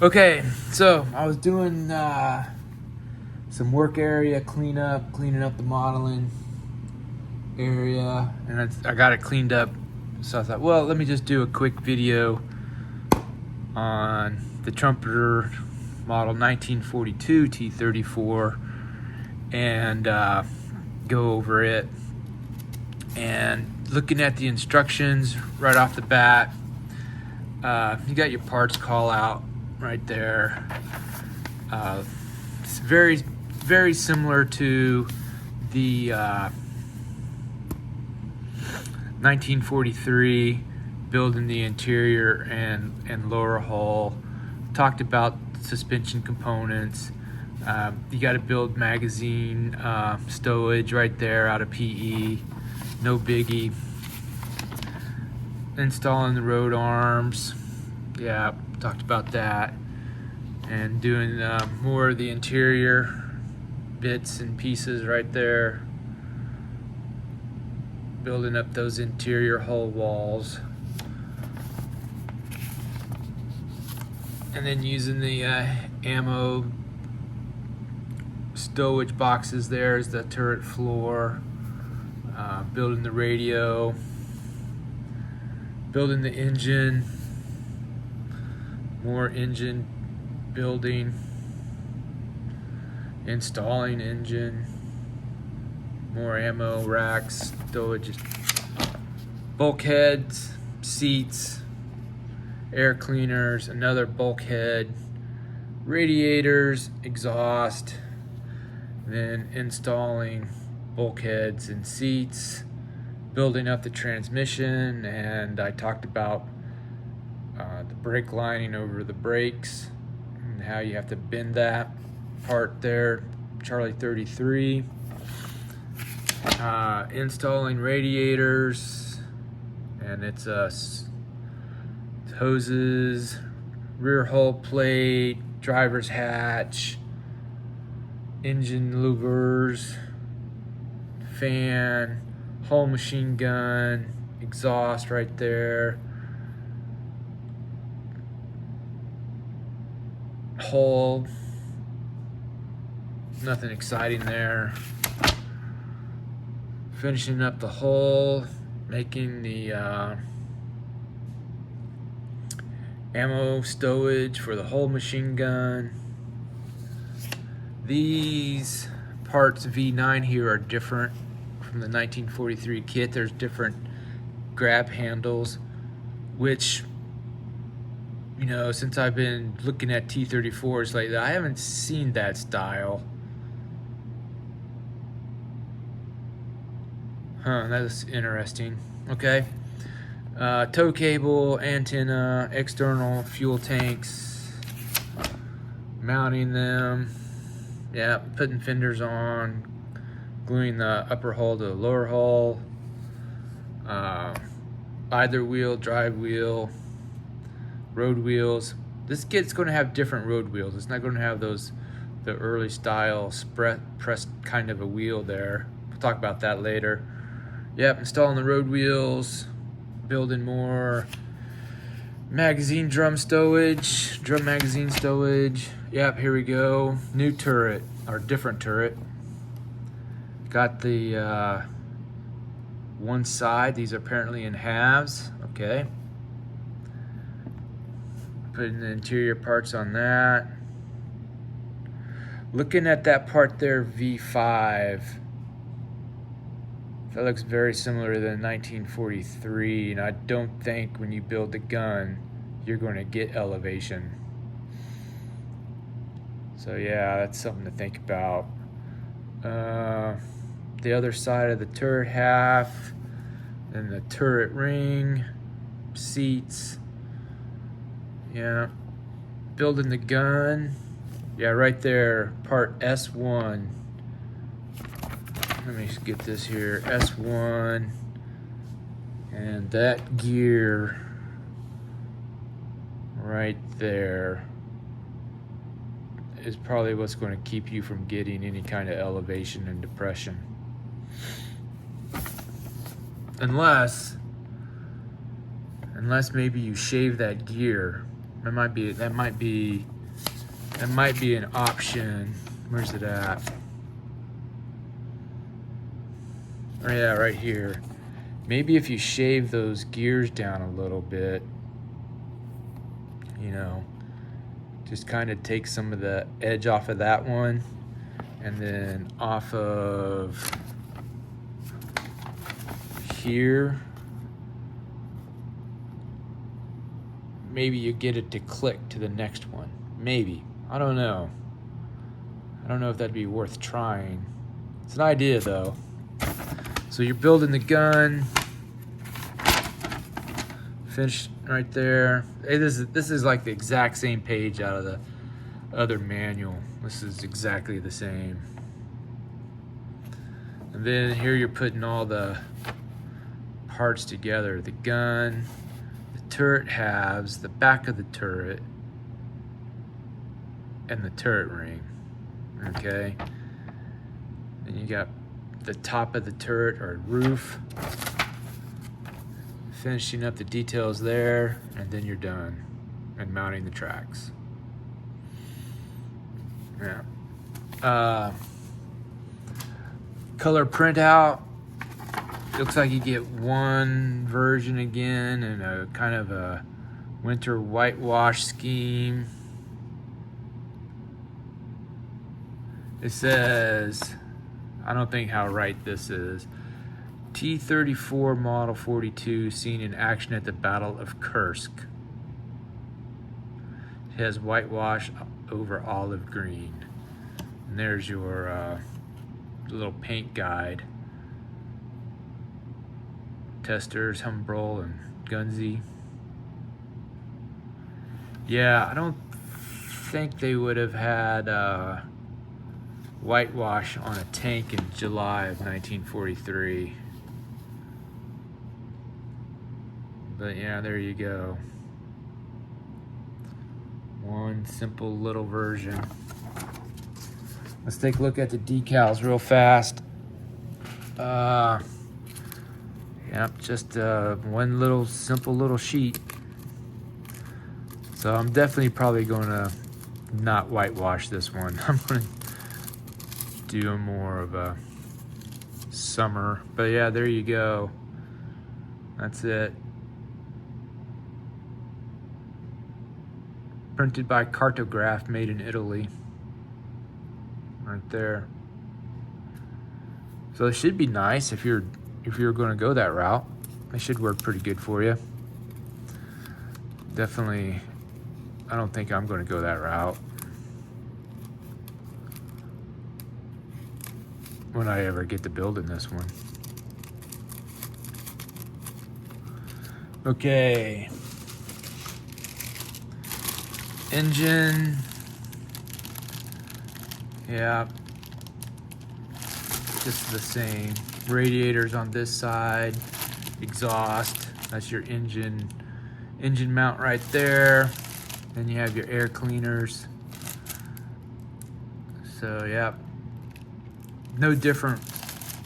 Okay, so I was doing some work area cleaning up the modeling area, and I got it cleaned up. So I thought, well, let me just do a quick video on the Trumpeter model 1942 T-34 and go over it. And looking at the instructions right off the bat, you got your parts call out right there. It's very similar to the 1943, building the interior and lower hull. Talked about suspension components. You got to build magazine stowage right there out of PE, no biggie. Installing the road arms, yeah, talked about that. And doing more of the interior bits and pieces right there. Building up those interior hull walls. And then using the ammo stowage boxes there as the turret floor. Building the radio. Building the engine. More engine building. Installing engine. More ammo racks, stowage, bulkheads, seats, air cleaners, another bulkhead, radiators, exhaust, then installing bulkheads and seats, building up the transmission, and I talked about the brake lining over the brakes and how you have to bend that part there, Charlie 33. Installing radiators, and it's hoses, rear hull plate, driver's hatch, engine louvers, fan, hull machine gun, exhaust right there, hull, nothing exciting there. Finishing up the hull, making the ammo stowage for the whole machine gun. These parts V9 here are different from the 1943 kit. There's different grab handles, which, you know, since I've been looking at T-34s lately, I haven't seen that style. Huh, that's interesting. Okay. Tow cable, antenna, external fuel tanks, mounting them. Yeah, putting fenders on, gluing the upper hull to the lower hull. Either wheel, drive wheel, road wheels. This kit's going to have different road wheels. It's not going to have the early style pressed kind of a wheel there. We'll talk about that later. Yep, installing the road wheels, building more magazine drum magazine stowage. Yep, here we go. New turret, or different turret. Got the one side, these are apparently in halves, okay. Putting the interior parts on that. Looking at that part there, V5. That looks very similar to the 1943, and I don't think when you build the gun, you're going to get elevation. So yeah, that's something to think about. The other side of the turret half, and the turret ring, seats. Yeah, building the gun. Yeah, right there, part S1. Let me just get this here, S1, and that gear right there is probably what's going to keep you from getting any kind of elevation and depression. Unless maybe you shave that gear That might be an option. Where's it at? Oh yeah, right here. Maybe if you shave those gears down a little bit, you know, just kind of take some of the edge off of that one, and then off of here, maybe you get it to click to the next one. Maybe. I don't know. I don't know if that'd be worth trying. It's an idea though. So you're building the gun. Finished right there. Hey, this is like the exact same page out of the other manual. This is exactly the same. And then here you're putting all the parts together. The gun, the turret halves, the back of the turret, and the turret ring. Okay. Then you got the top of the turret or roof. Finishing up the details there, and then you're done. And mounting the tracks. Yeah. Color printout. Looks like you get one version again and a kind of a winter whitewash scheme. It says, I don't think how right this is. T-34 Model 42 seen in action at the Battle of Kursk. It has whitewash over olive green. And there's your little paint guide. Testers, Humbrol, and Gunzy. Yeah, I don't think they would have had whitewash on a tank in July of 1943. But yeah, there you go. One simple little version. Let's take a look at the decals real fast. Yep, just one little simple little sheet. So I'm definitely probably going to not whitewash this one. I'm going to do more of a summer. But yeah, there you go. That's it. Printed by Cartograph, made in Italy. Right there. So it should be nice if you're going to go that route. It should work pretty good for you. Definitely, I don't think I'm going to go that route when I ever get to building this one. Okay. Engine. Yeah. Just the same. Radiators on this side. Exhaust. That's your engine mount right there. Then you have your air cleaners. So yeah. No different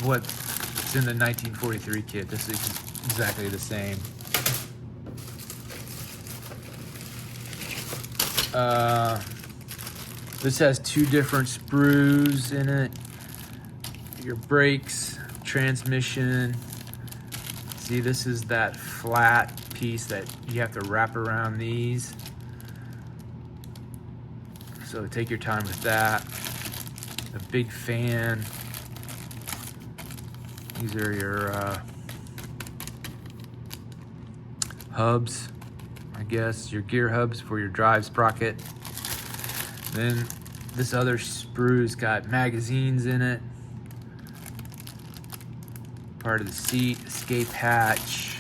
what's in the 1943 kit. This is exactly the same. This has two different sprues in it. Your brakes, transmission. See, this is that flat piece that you have to wrap around these. So take your time with that. The big fan. These are your hubs, I guess, your gear hubs for your drive sprocket. Then this other sprue's got magazines in it. Part of the seat, escape hatch,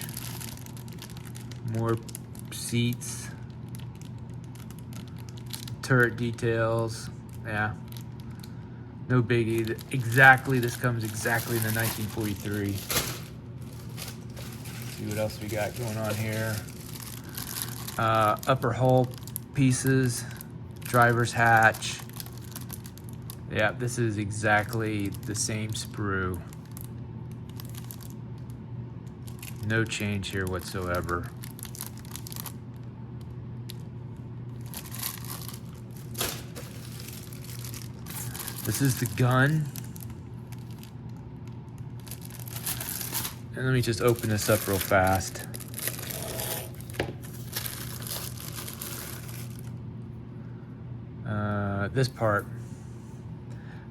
more seats, turret details. Yeah, no biggie. Exactly, this comes exactly in the 1943. See what else we got going on here. Upper hull pieces, driver's hatch. Yeah, this is exactly the same sprue. No change here whatsoever. This is the gun. And let me just open this up real fast.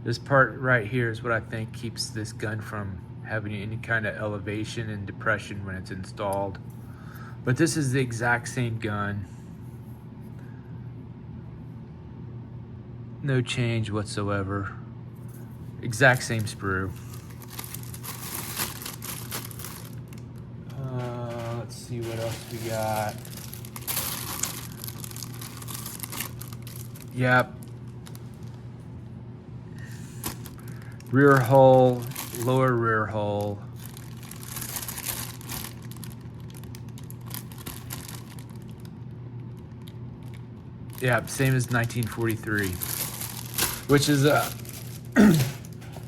This part right here is what I think keeps this gun from having any kind of elevation and depression when it's installed. But this is the exact same gun. No change whatsoever. Exact same sprue. Let's see what else we got. Yep. Rear hull, lower rear hull. Yeah, same as 1943, which is I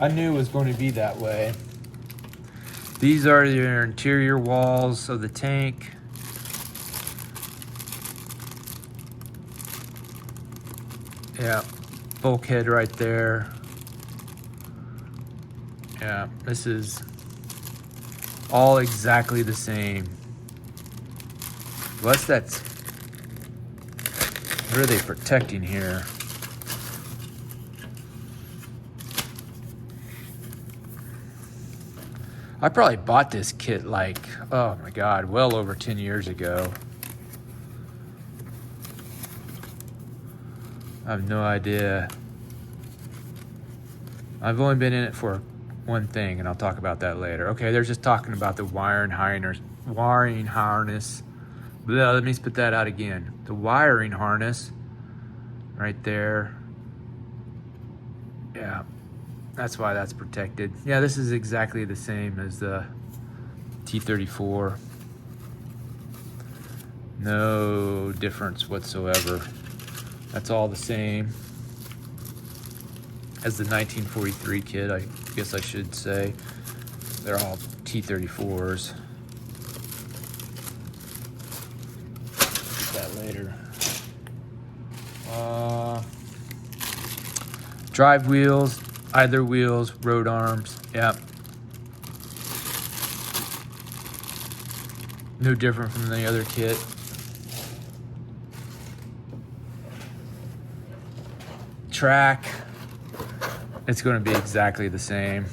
knew it was going to be that way. These are your interior walls of the tank. Yeah, bulkhead right there. Yeah, this is all exactly the same. What are they protecting here? I probably bought this kit like, oh my God, well over 10 years ago. I have no idea. I've only been in it for one thing, and I'll talk about that later. Okay, they're just talking about the wiring harness. Blah, let me spit that out again. The wiring harness right there. Yeah, that's why that's protected. Yeah, this is exactly the same as the T-34. No difference whatsoever. That's all the same as the 1943 kit, I guess I should say. They're all T-34s. That later. Drive wheels, either wheels, road arms. Yep. No different from the other kit. Track, it's going to be exactly the same.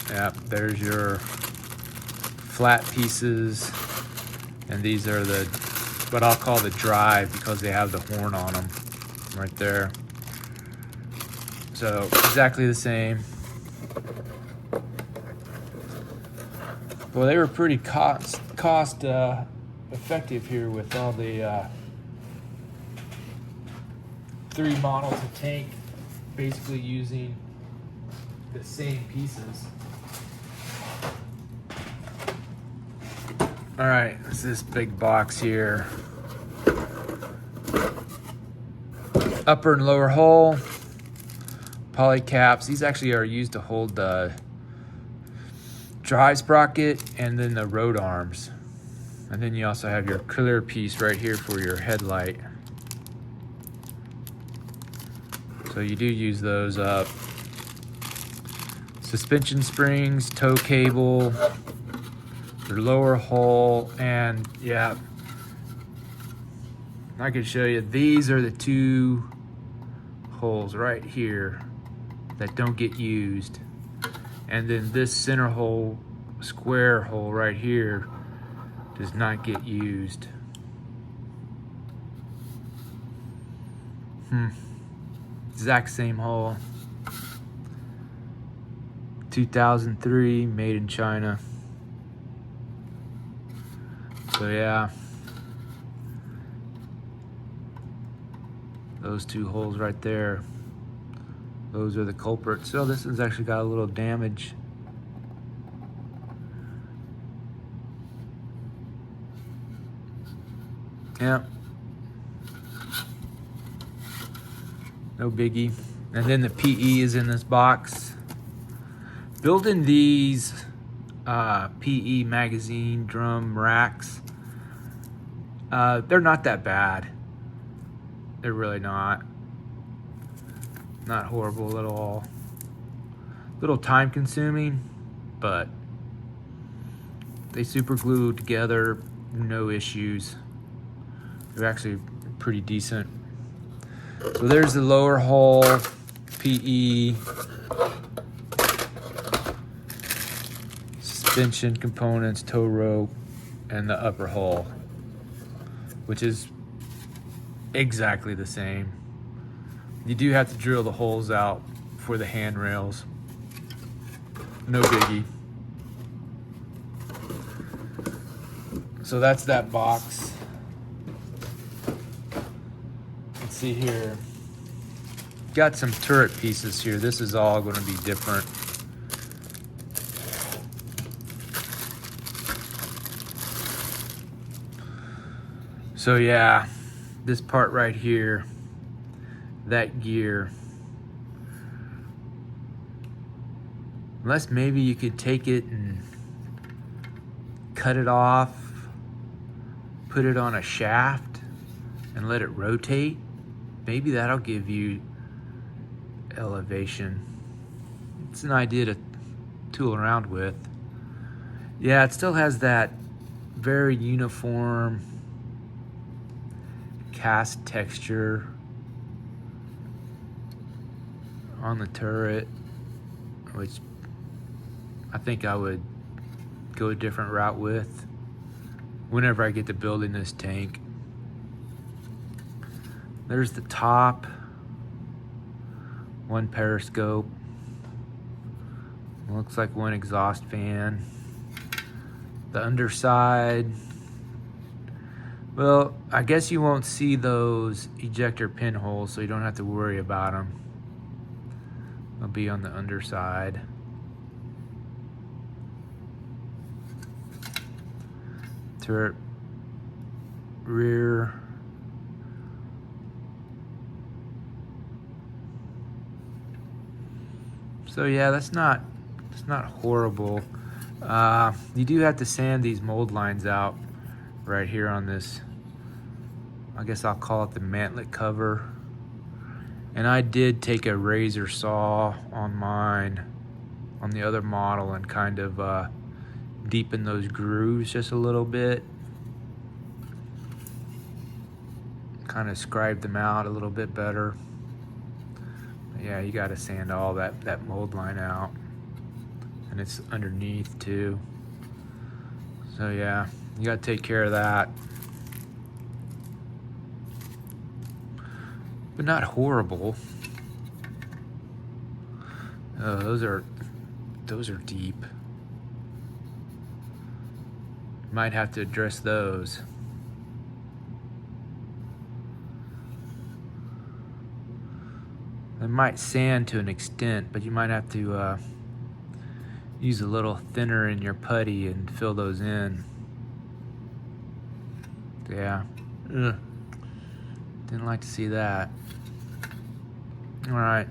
Yep, there's your flat pieces, and these are the what I'll call the drive because they have the horn on them right there. So exactly the same. Well, they were pretty cost effective here with all the 3 models of tank basically using the same pieces. All right, it's this big box here. Upper and lower hull, poly caps. These actually are used to hold the drive sprocket and then the road arms. And then you also have your clear piece right here for your headlight. So you do use those up. Suspension springs, tow cable, your lower hull, and yeah, I can show you. These are the 2 holes right here that don't get used. And then this center hole, square hole right here, does not get used. Exact same hole. 2003, made in China. So yeah, those 2 holes right there, those are the culprits. So this one's actually got a little damage. Yeah, no biggie. And then the PE is in this box. Building these PE magazine drum racks, they're not that bad. They're really not horrible at all. Little time consuming, but they super glue together, no issues. They're actually pretty decent. So there's the lower hull, PE, suspension components, tow rope, and the upper hull, which is exactly the same. You do have to drill the holes out for the handrails. No biggie. So that's that box. Let's see here. Got some turret pieces here. This is all going to be different. So yeah, this part right here, that gear. Unless maybe you could take it and cut it off, put it on a shaft and let it rotate. Maybe that'll give you elevation. It's an idea to tool around with. Yeah, it still has that very uniform cast texture on the turret, which I think I would go a different route with whenever I get to building this tank. There's the top, one periscope, looks like one exhaust fan. The underside, well, I guess you won't see those ejector pinholes, so you don't have to worry about them. They'll be on the underside. Turret rear. So yeah, that's not horrible. You do have to sand these mold lines out right here on this. I guess I'll call it the mantlet cover. And I did take a razor saw on mine, on the other model, and kind of deepen those grooves just a little bit. Kind of scribe them out a little bit better. But yeah, you got to sand all that mold line out. And it's underneath too. So yeah, you got to take care of that. But not horrible. Oh, those are deep. Might have to address those. They might sand to an extent, but you might have to use a little thinner in your putty and fill those in. Yeah. Ugh. Didn't like to see that. All right.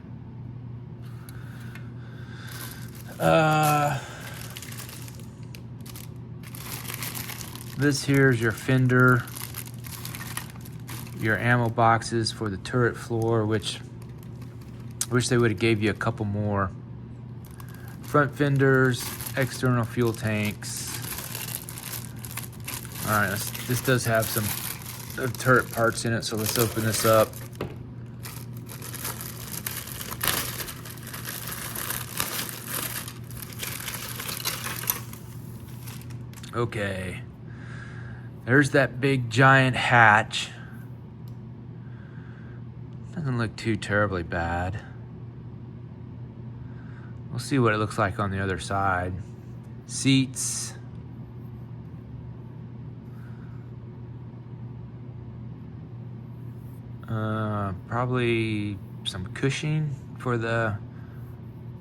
This here's your fender, your ammo boxes for the turret floor, which I wish they would have gave you a couple more. Front fenders, external fuel tanks. All right, this does have some turret parts in it, so let's open this up. Okay, there's that big giant hatch. Doesn't look too terribly bad. We'll see what it looks like on the other side. Seats. Probably some cushioning for the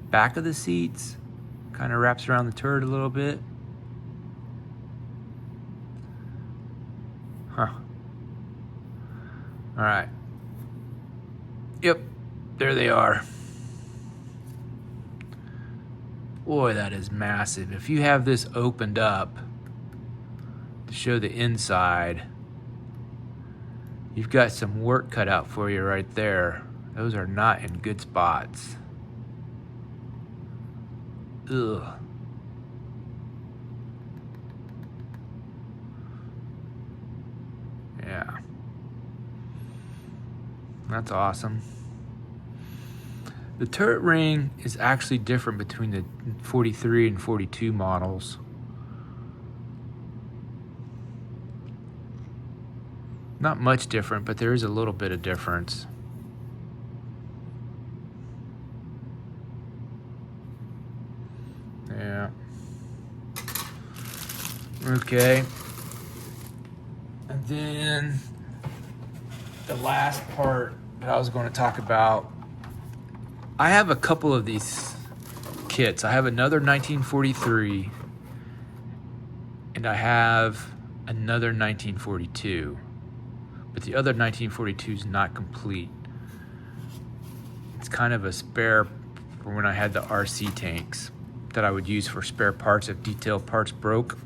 back of the seats. Kind of wraps around the turret a little bit. Huh. All right. Yep, there they are. Boy, that is massive. If you have this opened up to show the inside, you've got some work cut out for you right there. Those are not in good spots. Ugh. Yeah. That's awesome. The turret ring is actually different between the 43 and 42 models. Not much different, but there is a little bit of difference. Yeah. Okay. And then the last part that I was going to talk about, I have a couple of these kits. I have another 1943 and I have another 1942, but the other 1942 is not complete. It's kind of a spare for when I had the RC tanks that I would use for spare parts if detailed parts broke.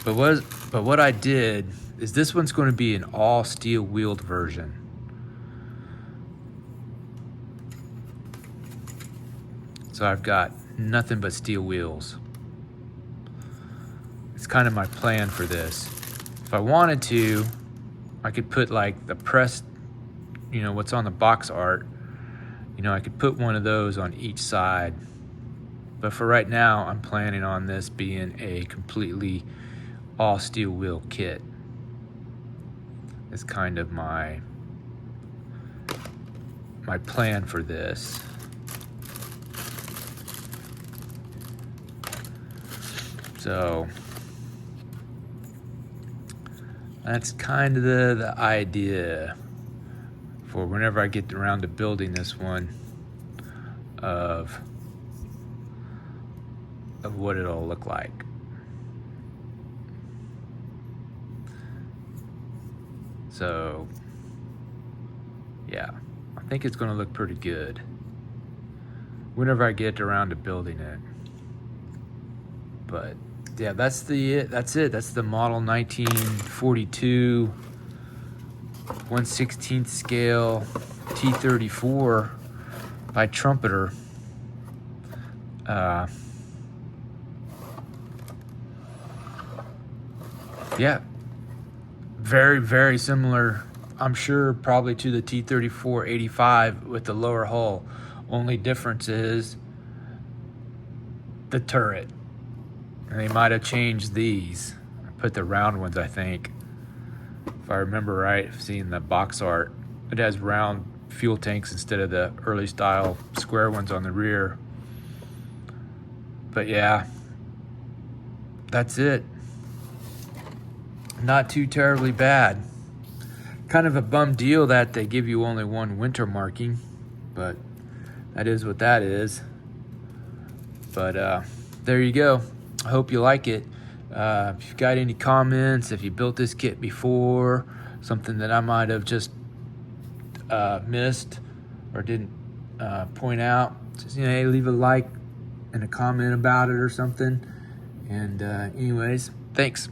But what I did is this one's going to be an all steel wheeled version. So I've got nothing but steel wheels. It's kind of my plan for this. If I wanted to, I could put like the pressed, what's on the box art, I could put one of those on each side. But for right now, I'm planning on this being a completely all steel wheel kit. It's kind of my plan for this. So that's kind of the idea for whenever I get around to building this one of what it'll look like. So yeah, I think it's going to look pretty good whenever I get around to building it. But yeah, that's it. That's the model 1942 1/16 scale T-34 by Trumpeter. Yeah, very, very similar, I'm sure, probably to the T-34-85 with the lower hull. Only difference is the turret. And they might have changed these. I put the round ones, I think. If I remember right, seeing the box art, it has round fuel tanks instead of the early style square ones on the rear. But yeah, that's it. Not too terribly bad. Kind of a bum deal that they give you only one winter marking, but that is what that is. But there you go. I hope you like it. If you've got any comments, if you built this kit before, something that I might have just missed or didn't point out, just hey, leave a like and a comment about it or something. And anyways, thanks.